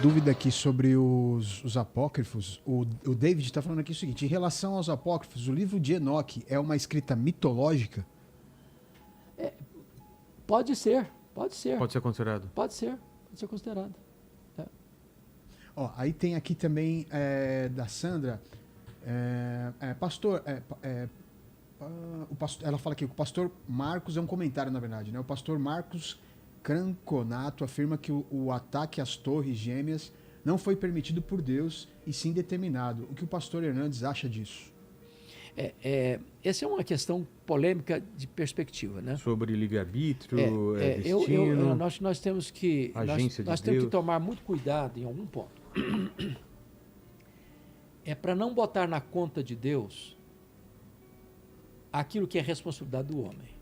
Dúvida aqui sobre os apócrifos. O David está falando aqui o seguinte: em relação aos apócrifos, o livro de Enoque é uma escrita mitológica? Pode ser, pode ser. Pode ser considerado. Pode ser considerado. É. Ó, aí tem aqui também da Sandra. Pastor, ela fala aqui que o pastor Marcos é um comentário, na verdade, né? O pastor Marcos Cranconato afirma que o ataque às torres gêmeas não foi permitido por Deus e sim determinado. O que o pastor Hernandes acha disso? Essa é uma questão polêmica de perspectiva, né? Sobre livre-arbítrio, destino, nós temos que nós temos que tomar muito cuidado em algum ponto. É para não botar na conta de Deus aquilo que é responsabilidade do homem.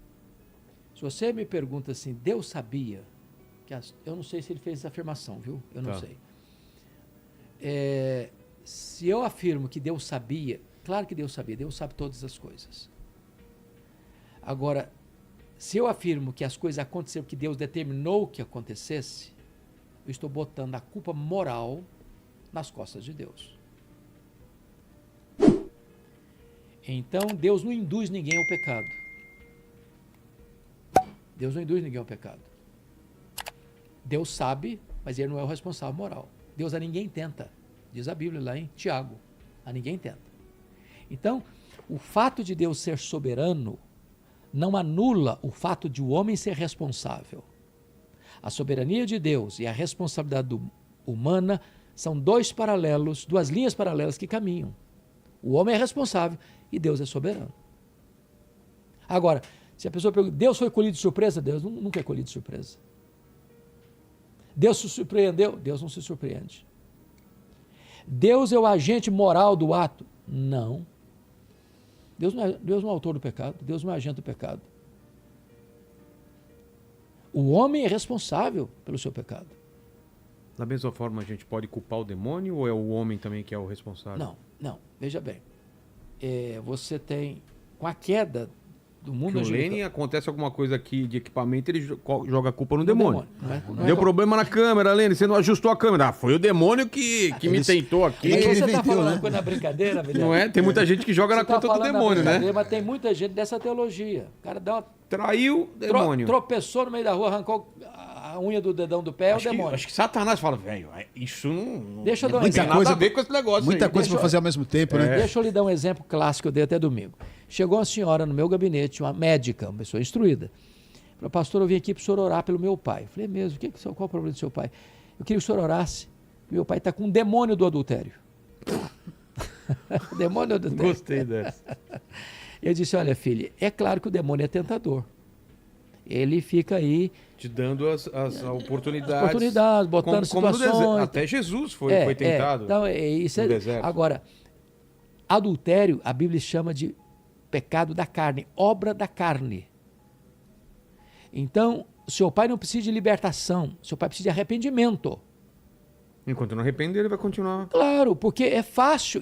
Se você me pergunta assim, Deus sabia eu não sei se ele fez essa afirmação, viu? Eu não sei. Se eu afirmo que Deus sabia, claro que Deus sabia, Deus sabe todas as coisas. Agora, se eu afirmo que as coisas aconteceram porque Deus determinou que acontecesse, eu estou botando a culpa moral nas costas de Deus. Então, Deus não induz ninguém ao pecado. Deus não induz ninguém ao pecado. Deus sabe, mas ele não é o responsável moral. Deus a ninguém tenta. Diz a Bíblia lá em Tiago. A ninguém tenta. Então, o fato de Deus ser soberano não anula o fato de o homem ser responsável. A soberania de Deus e a responsabilidade humana são duas linhas paralelas que caminham. O homem é responsável e Deus é soberano. Agora, se a pessoa pergunta, Deus foi colhido de surpresa? Deus nunca é colhido de surpresa. Deus se surpreendeu? Deus não se surpreende. Deus é o agente moral do ato? Não. Deus não é o autor do pecado, Deus não é agente do pecado. O homem é responsável pelo seu pecado. Da mesma forma, a gente pode culpar o demônio ou é o homem também que é o responsável? Não. Veja bem. Você tem, com a queda do mundo angelical... o Lênin acontece alguma coisa aqui de equipamento, ele joga a culpa no demônio. Deu problema na câmera, Lênin, você não ajustou a câmera. Foi o demônio que me tentou aqui. Mas você está falando uma coisa na brincadeira, velho? Não é? Tem muita gente que joga na conta do demônio, né? Mas tem muita gente dessa teologia. O cara dá uma... Traiu o demônio. Tropeçou no meio da rua, arrancou a unha do dedão do pé, é o demônio. Acho que Satanás fala, velho, isso não Deixa eu dar um tem exemplo. nada a ver com esse negócio. Muita coisa para fazer ao mesmo tempo, né? Deixa eu lhe dar um exemplo clássico que eu dei até domingo. Chegou uma senhora no meu gabinete, uma médica, uma pessoa instruída. Falou, pastor, eu vim aqui para o senhor orar pelo meu pai. Eu falei, mesmo? Qual o problema do seu pai? Eu queria que o senhor orasse. Meu pai está com um demônio do adultério. Demônio do adultério. Gostei dessa. Eu disse, olha, filha, é claro que o demônio é tentador. Ele fica aí... Te dando as oportunidades. As oportunidades, botando situações. Até Jesus foi tentado então, isso no deserto. Agora, adultério, a Bíblia chama de pecado da carne, obra da carne. Então, seu pai não precisa de libertação, seu pai precisa de arrependimento. Enquanto não arrepender, ele vai continuar. Claro, porque é fácil,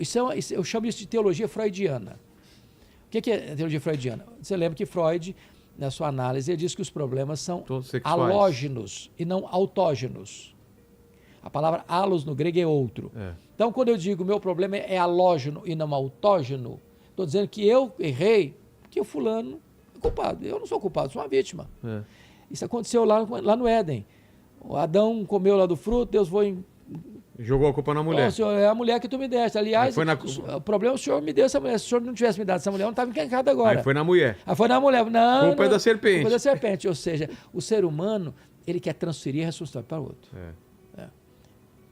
eu chamo isso de teologia freudiana. O que é teologia freudiana? Você lembra que Freud, na sua análise, ele diz que os problemas são halógenos e não autógenos. A palavra halos no grego é outro. Então, quando eu digo meu problema é halógeno e não autógeno, estou dizendo que eu errei, porque o fulano é culpado. Eu não sou culpado, sou uma vítima. Isso aconteceu lá no Éden. O Adão comeu lá do fruto, Deus foi... Jogou a culpa na mulher. Senhor, é a mulher que tu me deste. Aliás, o problema é o senhor me deu essa mulher. Se o senhor não tivesse me dado essa mulher, eu não estava encrencado agora. Aí foi na mulher. Foi na mulher. Não, culpa é da serpente. Culpa é da serpente. Ou seja, o ser humano, ele quer transferir a responsabilidade para o outro.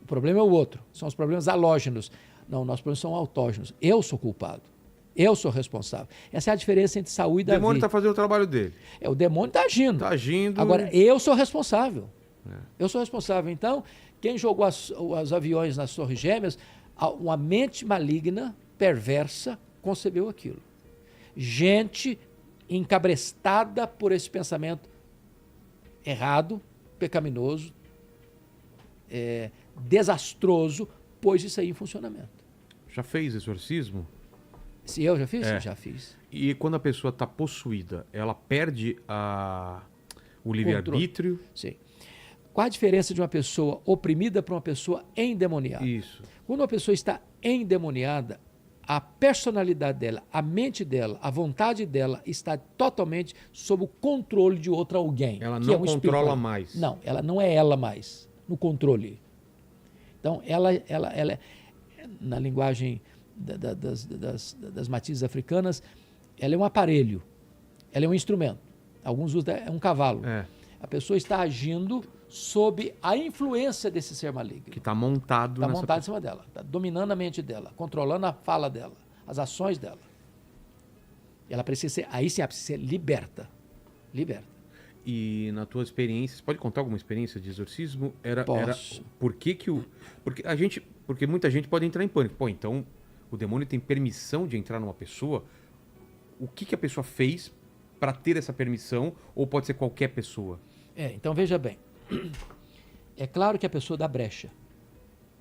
O problema é o outro. São os problemas halógenos. Não, nossos problemas são autógenos. Eu sou culpado. Eu sou responsável. Essa é a diferença entre Saul e Davi. O demônio está fazendo o trabalho dele. O demônio está agindo. Está agindo. Agora, eu sou responsável. Eu sou responsável. Então, quem jogou os aviões nas Torres Gêmeas, uma mente maligna, perversa, concebeu aquilo. Gente encabrestada por esse pensamento errado, pecaminoso, desastroso, pôs isso aí em funcionamento. Já fez exorcismo? Se eu já fiz? Já fiz. E quando a pessoa está possuída, ela perde o livre-arbítrio? Sim. Qual a diferença de uma pessoa oprimida para uma pessoa endemoniada? Isso. Quando uma pessoa está endemoniada, a personalidade dela, a mente dela, a vontade dela está totalmente sob o controle de outro alguém. Ela que não é um espírito controla maligno. mais. Não, ela não é ela mais, no controle. Então, ela na linguagem das matizes africanas, ela é um aparelho, ela é um instrumento. Alguns usam, é um cavalo. É. A pessoa está agindo sob a influência desse ser maligno. Que está montado Está nessa montado em cima dela, está dominando a mente dela, controlando a fala dela, as ações dela. Ela precisa ser, aí sim, ela precisa ser liberta. Liberta. E na tua experiência, você pode contar alguma experiência de exorcismo? Posso. Por que que porque muita gente pode entrar em pânico. Pô, então o demônio tem permissão de entrar numa pessoa? O que a pessoa fez para ter essa permissão? Ou pode ser qualquer pessoa? Então veja bem. É claro que a pessoa dá brecha.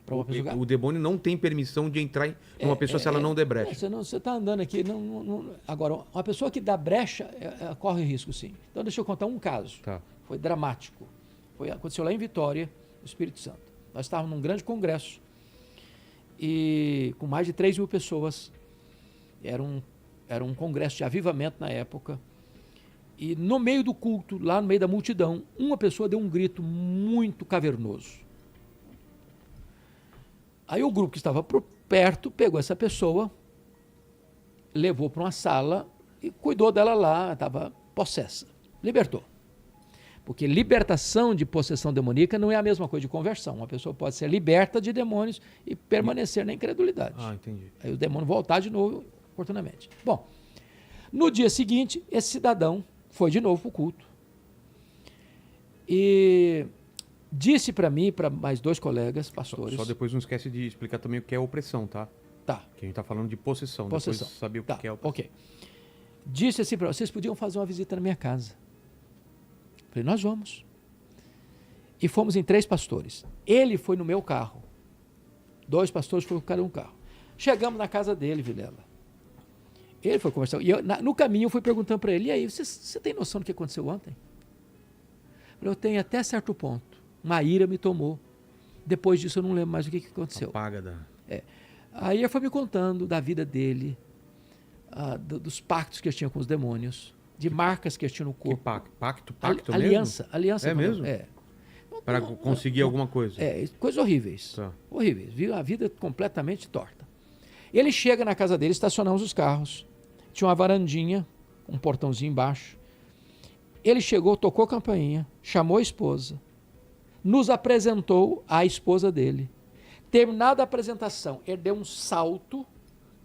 Para uma pessoa... O demônio não tem permissão de entrar em uma pessoa se ela não der brecha. Você está andando aqui. Agora, uma pessoa que dá brecha corre risco, sim. Então, deixa eu contar um caso. Tá. Foi dramático. Aconteceu lá em Vitória, no Espírito Santo. Nós estávamos num grande congresso e com mais de 3.000 pessoas. Era um congresso de avivamento na época. E no meio do culto, lá no meio da multidão, uma pessoa deu um grito muito cavernoso. Aí o grupo que estava por perto pegou essa pessoa, levou para uma sala e cuidou dela lá, estava possessa. Libertou. Porque libertação de possessão demoníaca não é a mesma coisa de conversão. Uma pessoa pode ser liberta de demônios e permanecer na incredulidade. Ah, entendi. Aí o demônio voltar de novo oportunamente. Bom, no dia seguinte, esse cidadão foi de novo para o culto. E disse para mim, para mais 2 colegas, pastores... Só depois não esquece de explicar também o que é opressão, tá? Tá. Que a gente tá falando de possessão. Possessão. Depois saber o Tá, que é opressão. ok. Disse assim para vocês podiam fazer uma visita na minha casa. Falei, nós vamos. E fomos em 3 pastores. Ele foi no meu carro. 2 pastores foram cada um carro. Chegamos na casa dele, Vilela. Ele foi conversar. E no caminho eu fui perguntando para ele, e aí, você tem noção do que aconteceu ontem? Eu tenho até certo ponto. Uma ira me tomou. Depois disso eu não lembro mais o que aconteceu. Apaga da... Aí ele foi me contando da vida dele, dos pactos que ele tinha com os demônios, de marcas que ele tinha no Que corpo. pacto Aliança. mesmo? Aliança. É mesmo? Para conseguir alguma coisa. Coisas horríveis. Tá. Horríveis. Viu a vida completamente torta. Ele chega na casa dele, estacionamos os carros. Tinha uma varandinha, um portãozinho embaixo. Ele chegou, tocou a campainha, chamou a esposa, nos apresentou à esposa dele. Terminada a apresentação, ele deu um salto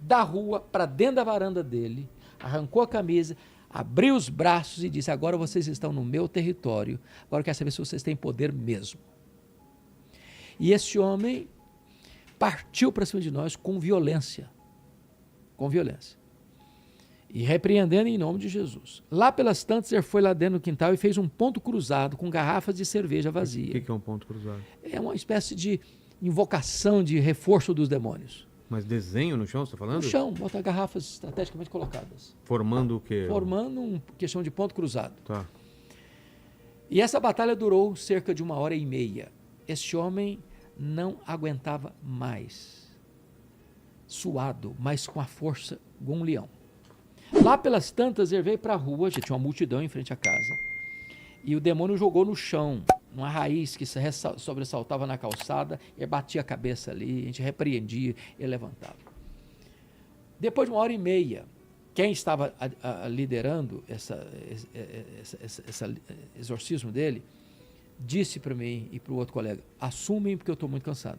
da rua para dentro da varanda dele, arrancou a camisa, abriu os braços e disse, agora vocês estão no meu território, agora eu quero saber se vocês têm poder mesmo. E esse homem partiu para cima de nós com violência. Com violência. E repreendendo em nome de Jesus. Lá pelas tantas, ele foi lá dentro do quintal e fez um ponto cruzado com garrafas de cerveja vazia. O que é um ponto cruzado? É uma espécie de invocação de reforço dos demônios. Mas desenho no chão, você está falando? No chão, bota garrafas estrategicamente colocadas. Formando o quê? Formando um que chama de ponto cruzado. Tá. E essa batalha durou cerca de 1h30. Esse homem não aguentava mais. Suado, mas com a força de um leão. Lá pelas tantas, ele veio para a rua, já tinha uma multidão em frente à casa, e o demônio jogou no chão, numa raiz que sobressaltava na calçada, ele batia a cabeça ali, a gente repreendia, ele levantava. Depois de 1h30, quem estava liderando esse exorcismo dele, disse para mim e para o outro colega, assumem porque eu estou muito cansado.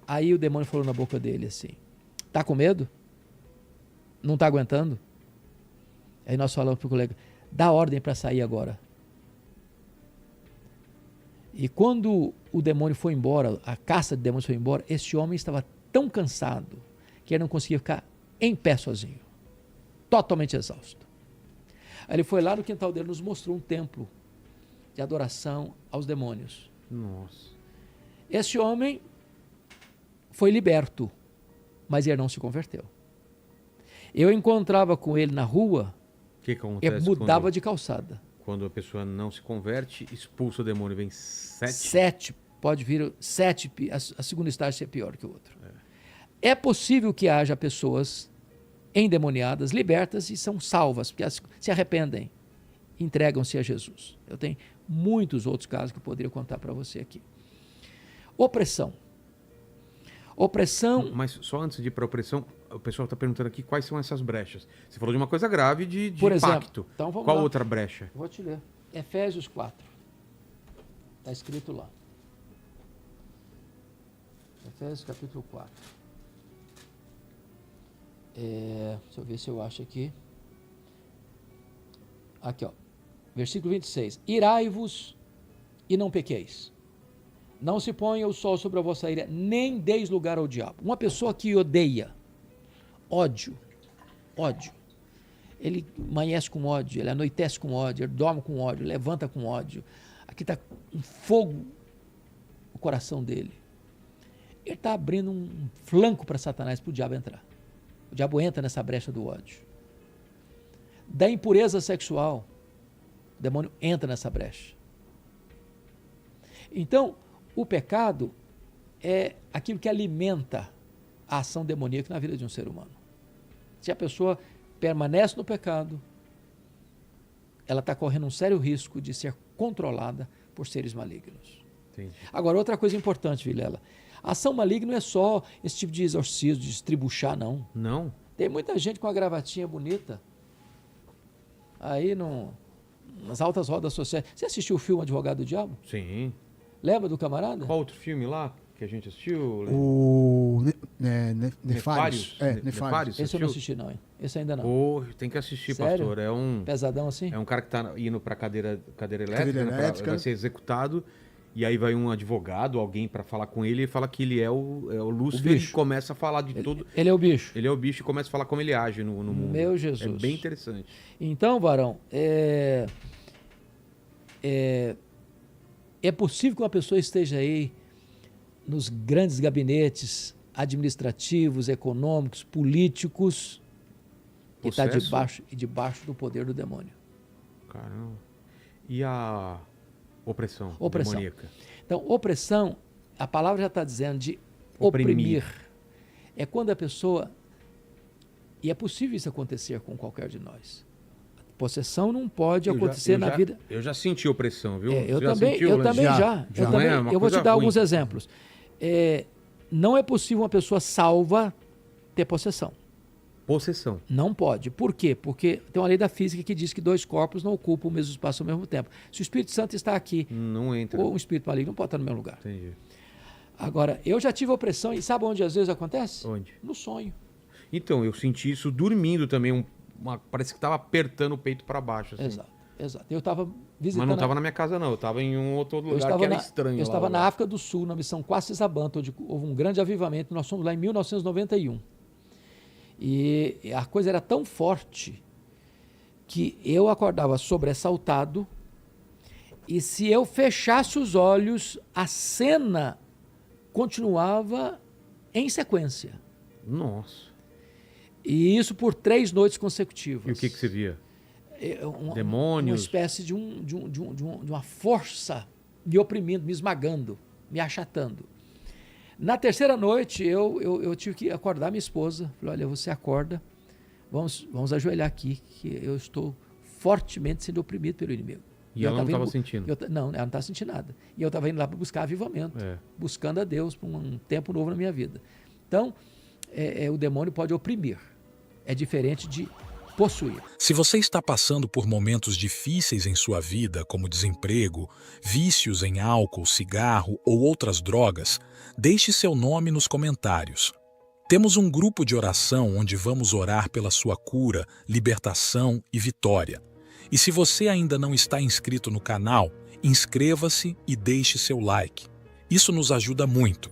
Aí o demônio falou na boca dele assim, tá com medo? Não está aguentando? Aí nós falamos para o colega, dá ordem para sair agora. E quando o demônio foi embora, a caça de demônios foi embora, esse homem estava tão cansado que ele não conseguia ficar em pé sozinho. Totalmente exausto. Aí ele foi lá no quintal dele e nos mostrou um templo de adoração aos demônios. Nossa. Esse homem foi liberto, mas ele não se converteu. Eu encontrava com ele na rua, O que acontece? ele mudava de calçada. quando a pessoa não se converte, expulsa o demônio, vem 7? 7, pode vir 7, a segunda estágio ser pior que o outro. É possível que haja pessoas endemoniadas, libertas e são salvas, porque se arrependem, entregam-se a Jesus. Eu tenho muitos outros casos que eu poderia contar para você aqui. Opressão. Opressão... Mas só antes de ir para a opressão, o pessoal está perguntando aqui quais são essas brechas. Você falou de uma coisa grave de Por exemplo, pacto. então vamos Qual lá. outra brecha? Vou te ler. Efésios 4. Está escrito lá. Efésios capítulo 4. Deixa eu ver se eu acho aqui. Aqui, ó. Versículo 26. Irai-vos e não pequeis. Não se ponha o sol sobre a vossa ira, nem deis lugar ao diabo. Uma pessoa que odeia, ódio, ele amanhece com ódio, ele anoitece com ódio, ele dorme com ódio, levanta com ódio. Aqui está um fogo no coração dele. Ele está abrindo um flanco para Satanás, para o diabo entrar. O diabo entra nessa brecha do ódio. Da impureza sexual, o demônio entra nessa brecha. Então, o pecado é aquilo que alimenta a ação demoníaca na vida de um ser humano. Se a pessoa permanece no pecado, ela está correndo um sério risco de ser controlada por seres malignos. Entendi. Agora, outra coisa importante, Vilela, a ação maligna não é só esse tipo de exorcismo, de estribuchar, não. Não? Tem muita gente com a gravatinha bonita aí nas altas rodas sociais. Você assistiu o filme Advogado do Diabo? Sim. Lembra do camarada? Qual outro filme lá que a gente assistiu? O Nefários. Nefários? Nefários. Esse eu não assisti não, hein? Esse ainda não. Pô, tem que assistir, Sério? pastor. Pesadão assim? É um cara que tá indo pra cadeira elétrica, Cadeira né, elétrica. vai ser executado, e aí vai um advogado, alguém pra falar com ele, e fala que ele é o Lúcifer, bicho. e começa a falar de tudo. Ele é o bicho. Ele é o bicho e começa a falar como ele age no mundo. Meu Jesus. É bem interessante. Então, varão, é possível que uma pessoa esteja aí nos grandes gabinetes administrativos, econômicos, políticos, e está debaixo do poder do demônio. Caramba. E a opressão Opressão. demoníaca? Então, opressão, a palavra já está dizendo de Oprimir. oprimir. É quando a pessoa... E é possível isso acontecer com qualquer de nós. Possessão não pode acontecer na vida... Eu já senti opressão, viu? Eu Você já também, sentiu, eu né? também já. Já. Eu, Não também, é uma eu vou te coisa dar ruim. alguns exemplos. Não é possível uma pessoa salva ter possessão. Possessão. Não pode. Por quê? Porque tem uma lei da física que diz que dois corpos não ocupam o mesmo espaço ao mesmo tempo. Se o Espírito Santo está aqui, Não entra. ou um espírito maligno não pode estar no mesmo lugar. Entendi. Agora, eu já tive opressão e sabe onde às vezes acontece? Onde? No sonho. Então, eu senti isso dormindo também. Parece que estava apertando o peito para baixo. Assim. Exato. Eu estava visitando... Mas não estava na minha casa, não. Eu estava em um outro lugar que era estranho. Eu estava lá. na África do Sul, na missão Quacisabanta, onde houve um grande avivamento. Nós fomos lá em 1991. E a coisa era tão forte que eu acordava sobressaltado e se eu fechasse os olhos, a cena continuava em sequência. Nossa. E isso por 3 noites consecutivas. E o que você via? Uma Demônios? espécie de uma força me oprimindo, me esmagando, me achatando. Na terceira noite, eu tive que acordar minha esposa. Falei, olha, você acorda, vamos ajoelhar aqui, que eu estou fortemente sendo oprimido pelo inimigo. E ela não estava sentindo? Não, ela não estava sentindo nada. E eu estava indo lá para buscar avivamento, buscando a Deus para um tempo novo na minha vida. Então, o demônio pode oprimir. É diferente de possuir. Se você está passando por momentos difíceis em sua vida, como desemprego, vícios em álcool, cigarro ou outras drogas, deixe seu nome nos comentários. Temos um grupo de oração onde vamos orar pela sua cura, libertação e vitória. E se você ainda não está inscrito no canal, inscreva-se e deixe seu like. Isso nos ajuda muito.